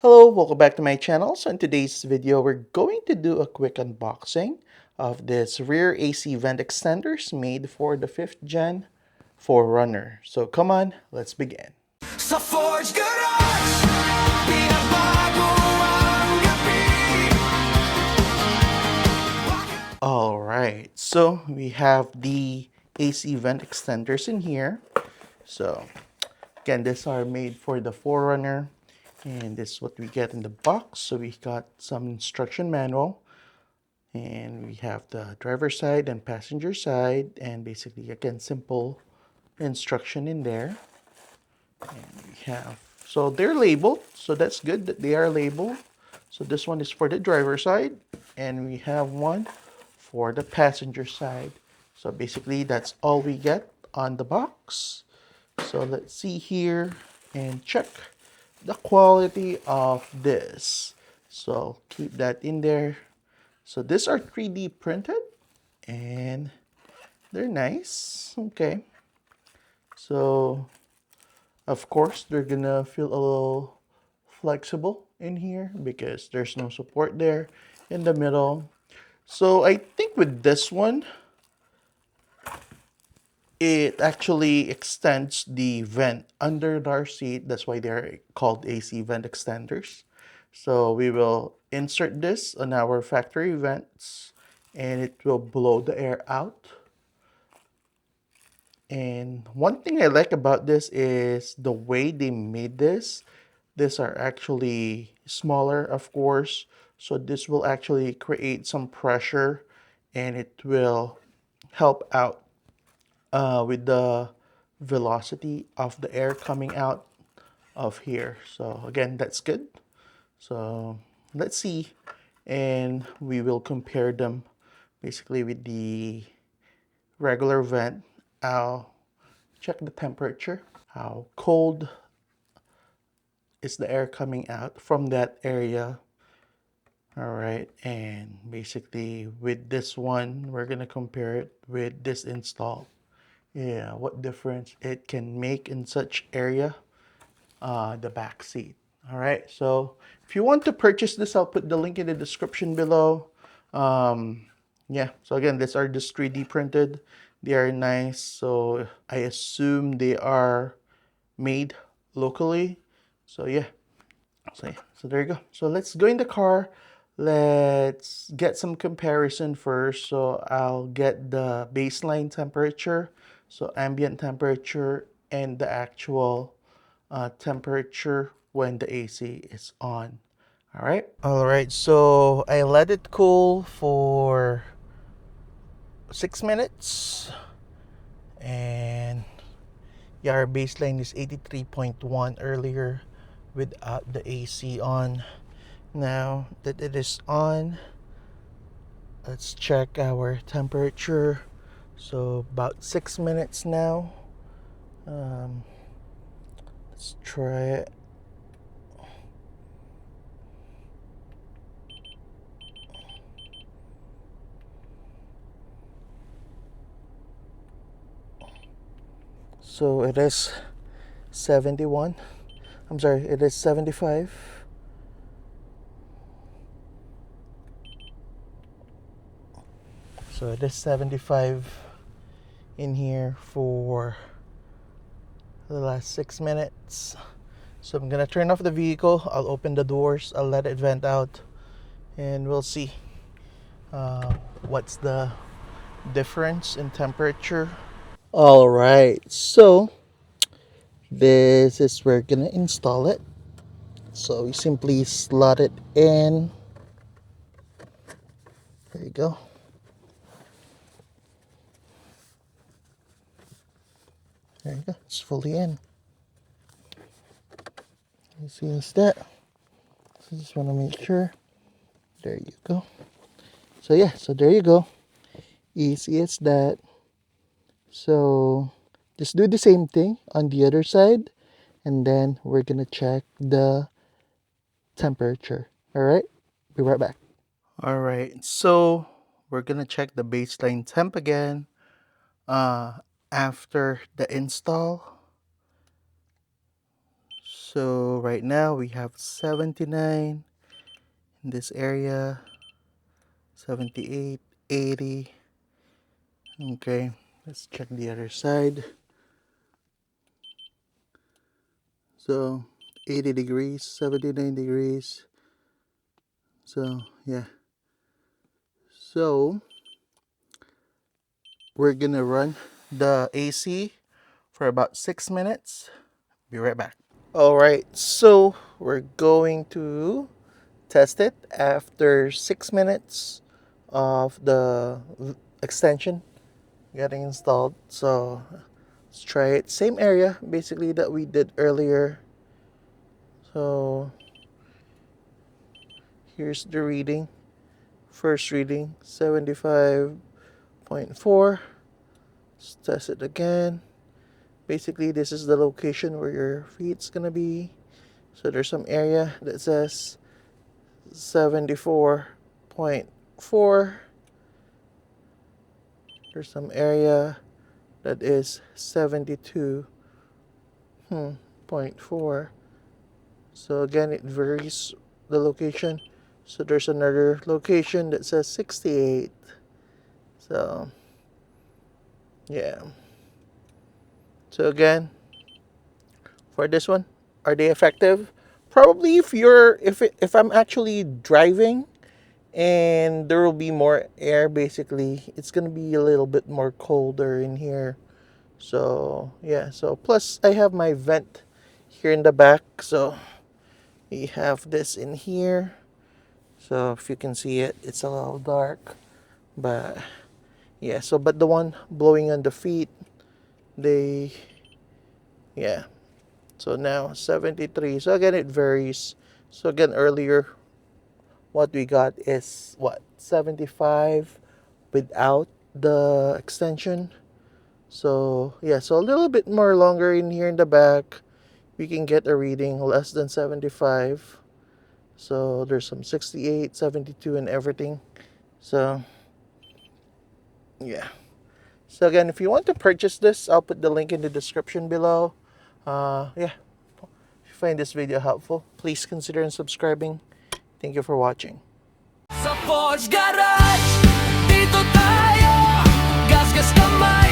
Hello, welcome back to my channel. So in today's video, we're going to do a quick unboxing of this rear AC vent extenders made for the 5th gen 4Runner. So come on, let's begin. Sa forge garage, binabago ang gabi. Alright, so we have the AC vent extenders in here. So again, these are made for the 4Runner. And this is what we get in the box. So we got some instruction manual. And we have the driver side and passenger side. And basically, again, simple instruction in there. And we have, so they're labeled. So that's good that they are labeled. So this one is for the driver side. And we have one for the passenger side. So basically, that's all we get on the box. So let's see here and check the quality of this. So keep that in there. So these are 3D printed and they're nice. Okay. So of course they're gonna feel a little flexible in here because there's no support there in the middle. So I think with this one, it actually extends the vent under our seat. That's why they're called AC vent extenders. So we will insert this on our factory vents and it will blow the air out. And one thing I like about this is the way they made this. These are actually smaller, of course. So this will actually create some pressure and it will help out with the velocity of the air coming out of here. So again, that's good. So let's see, and we will compare them basically with the regular vent. I'll check the temperature, how cold is the air coming out from that area. All right, and basically with this one, we're gonna compare it with this install. Yeah, what difference it can make in such area, the back seat. All right, so if you want to purchase this, I'll put the link in the description below. Um, yeah, so again, these are just 3D printed. They are nice, so I assume they are made locally. So yeah, so there you go. So let's go in the car. Let's get some comparison first. So I'll get the baseline temperature, so ambient temperature, and the actual temperature when the AC is on. All right. All right. So I let it cool for 6 minutes, and yeah, our baseline is 83.1 earlier without the AC on. Now that it is on, let's check our temperature. So about 6 minutes now. Um, let's try it. So it is 71. I'm sorry, it is 75. So it is 75 in here for the last 6 minutes. So I'm gonna turn off the vehicle. I'll open the doors. I'll let it vent out, and we'll see what's the difference in temperature. All right. So this is where we're gonna install it. So we simply slot it in. There you go. There you go. It's fully in. You see that? So just want to make sure. There you go. So yeah, so there you go. Easy as that. So just do the same thing on the other side, and then we're gonna check the temperature. All right, be right back. All right, so we're gonna check the baseline temp again after the install. So right now we have 79 in this area, 78, 80. Okay, let's check the other side. So 80 degrees, 79 degrees. So yeah. So we're gonna run the AC for about 6 minutes. Be right back. All right, so we're going to test it after 6 minutes of the extension getting installed. So let's try it. Same area basically that we did earlier. So here's the reading. First reading 75.4. Let's test it again. Basically, this is the location where your feet's gonna be. So there's some area that says 74.4. There's some area that is 72.4. So again, it varies the location. So there's another location that says 68. So yeah. So again, for this one, are they effective? Probably if I'm actually driving and there will be more air, basically it's gonna be a little bit more colder in here. So yeah, so plus I have my vent here in the back, so we have this in here. So if you can see it, it's a little dark, but yeah. So but the one blowing on the feet, they yeah. So now 73. So again, it varies. So again, earlier what we got is what 75 without the extension. So yeah, so a little bit more longer in here in the back. We can get a reading less than 75. So there's some 68, 72 and everything. So yeah. So again, if you want to purchase this, I'll put the link in the description below. Yeah. If you find this video helpful, please consider subscribing. Thank you for watching. Sa Forge Garage, dito tayo, gas-gas kamay.